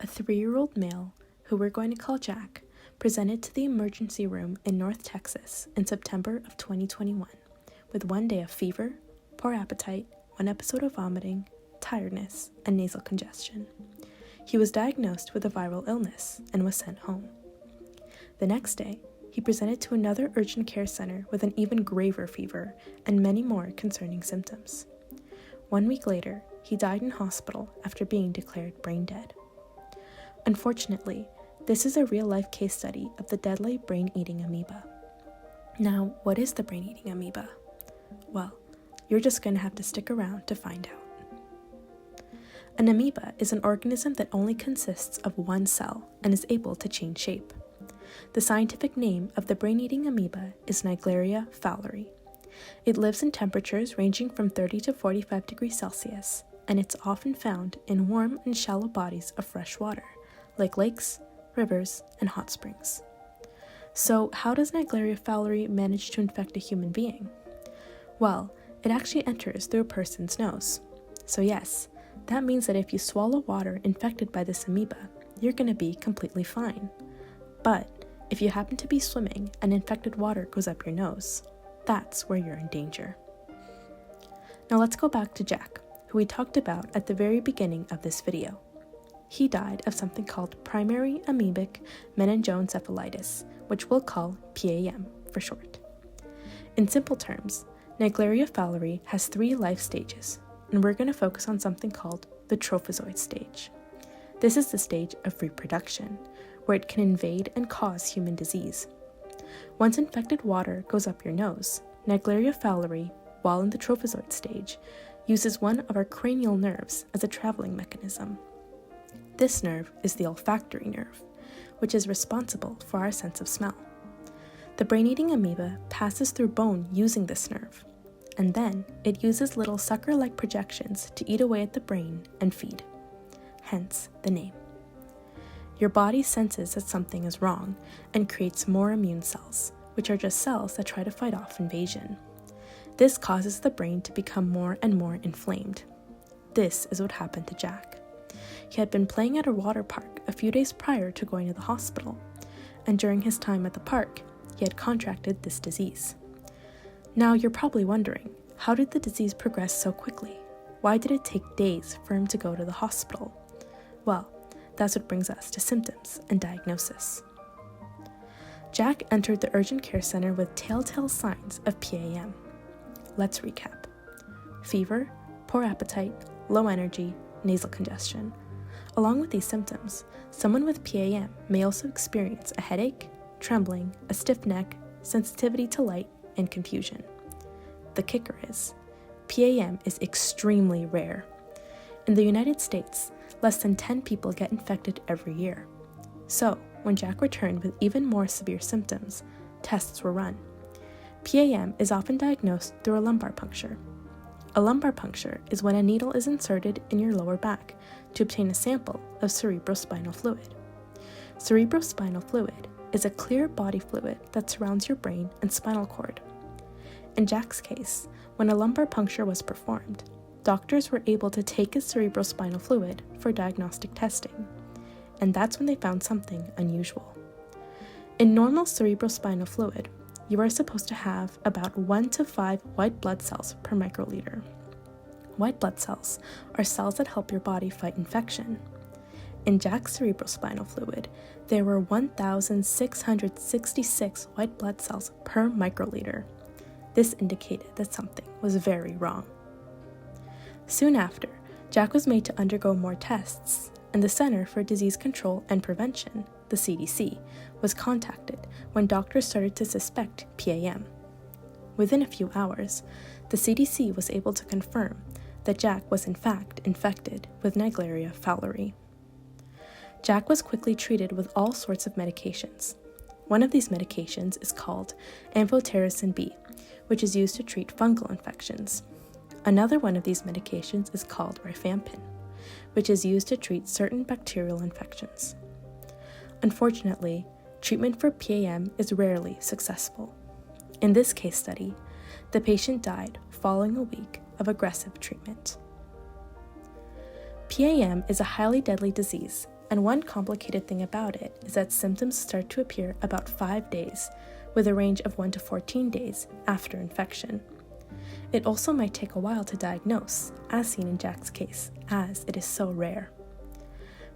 3-year-old male, who we're going to call Jack, presented to the emergency room in North Texas in September of 2021 with 1 day of fever, poor appetite, 1 episode of vomiting, tiredness, and nasal congestion. He was diagnosed with a viral illness and was sent home. The next day, he presented to another urgent care center with an even graver fever and many more concerning symptoms. 1 week later, he died in hospital after being declared brain dead. Unfortunately, this is a real-life case study of the deadly brain-eating amoeba. Now, what is the brain-eating amoeba? Well, you're just going to have to stick around to find out. An amoeba is an organism that only consists of one cell and is able to change shape. The scientific name of the brain-eating amoeba is Naegleria fowleri. It lives in temperatures ranging from 30 to 45 degrees Celsius, and it's often found in warm and shallow bodies of fresh water, like lakes, rivers, and hot springs. So, how does Naegleria fowleri manage to infect a human being? Well, it actually enters through a person's nose. So yes, that means that if you swallow water infected by this amoeba, you're going to be completely fine. But if you happen to be swimming and infected water goes up your nose, that's where you're in danger. Now let's go back to Jack, who we talked about at the very beginning of this video. He died of something called Primary Amebic Meningoencephalitis, which we'll call PAM for short. In simple terms, Naegleria fowleri has 3 life stages, and we're going to focus on something called the trophozoite stage. This is the stage of reproduction, where it can invade and cause human disease. Once infected water goes up your nose, Naegleria fowleri, while in the trophozoite stage, uses one of our cranial nerves as a traveling mechanism. This nerve is the olfactory nerve, which is responsible for our sense of smell. The brain-eating amoeba passes through bone using this nerve, and then it uses little sucker-like projections to eat away at the brain and feed. Hence the name. Your body senses that something is wrong and creates more immune cells, which are just cells that try to fight off invasion. This causes the brain to become more and more inflamed. This is what happened to Jack. He had been playing at a water park a few days prior to going to the hospital, and during his time at the park, he had contracted this disease. Now you're probably wondering, how did the disease progress so quickly? Why did it take days for him to go to the hospital? Well, that's what brings us to symptoms and diagnosis. Jack entered the urgent care center with telltale signs of PAM. Let's recap. Fever, poor appetite, low energy, nasal congestion. Along with these symptoms, someone with PAM may also experience a headache, trembling, a stiff neck, sensitivity to light, and confusion. The kicker is, PAM is extremely rare. In the United States, less than 10 people get infected every year. So, when Jack returned with even more severe symptoms, tests were run. PAM is often diagnosed through a lumbar puncture. A lumbar puncture is when a needle is inserted in your lower back to obtain a sample of cerebrospinal fluid. Cerebrospinal fluid is a clear body fluid that surrounds your brain and spinal cord. In Jack's case, when a lumbar puncture was performed, doctors were able to take his cerebrospinal fluid for diagnostic testing, and that's when they found something unusual. In normal cerebrospinal fluid, you are supposed to have about 1 to 5 white blood cells per microliter. White blood cells are cells that help your body fight infection. In Jack's cerebrospinal fluid, there were 1,666 white blood cells per microliter. This indicated that something was very wrong. Soon after, Jack was made to undergo more tests, and the Center for Disease Control and Prevention, the CDC, was contacted when doctors started to suspect PAM. Within a few hours, the CDC was able to confirm that Jack was in fact infected with Naegleria fowleri. Jack was quickly treated with all sorts of medications. One of these medications is called amphotericin B, which is used to treat fungal infections. Another one of these medications is called rifampin, which is used to treat certain bacterial infections. Unfortunately, treatment for PAM is rarely successful. In this case study, the patient died following a week of aggressive treatment. PAM is a highly deadly disease and one complicated thing about it is that symptoms start to appear about 5 days, with a range of 1 to 14 days after infection. It also might take a while to diagnose, as seen in Jack's case, as it is so rare.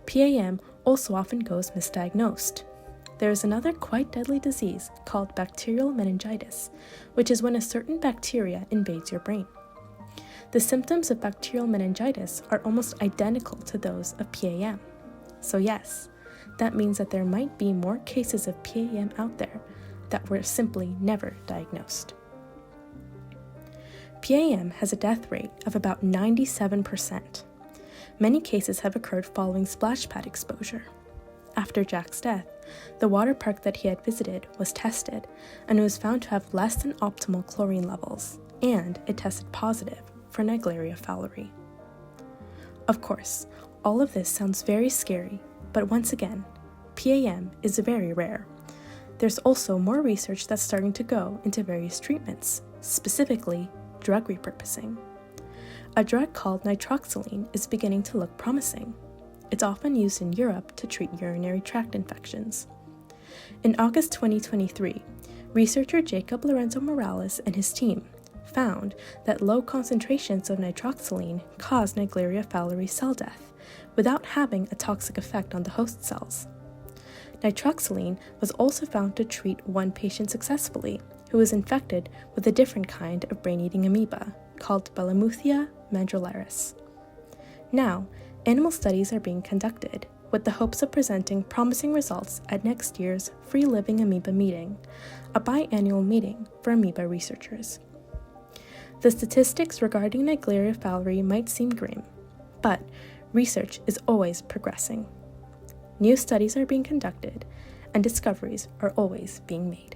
PAM also often goes misdiagnosed. There is another quite deadly disease called bacterial meningitis, which is when a certain bacteria invades your brain. The symptoms of bacterial meningitis are almost identical to those of PAM. So yes, that means that there might be more cases of PAM out there that were simply never diagnosed. PAM has a death rate of about 97%. Many cases have occurred following splash pad exposure. After Jack's death, the water park that he had visited was tested, and it was found to have less than optimal chlorine levels, and it tested positive for Naegleria fowleri. Of course, all of this sounds very scary, but once again, PAM is very rare. There's also more research that's starting to go into various treatments, specifically drug repurposing. A drug called nitroxoline is beginning to look promising. It's often used in Europe to treat urinary tract infections. In August 2023, researcher Jacob Lorenzo Morales and his team found that low concentrations of nitroxoline cause Naegleria fowleri cell death without having a toxic effect on the host cells. Nitroxoline was also found to treat one patient successfully who was infected with a different kind of brain-eating amoeba called Balamuthia mandrillaris. Now, animal studies are being conducted with the hopes of presenting promising results at next year's Free Living Amoeba meeting, a biannual meeting for amoeba researchers. The statistics regarding Naegleria fowleri might seem grim, but research is always progressing. New studies are being conducted, and discoveries are always being made.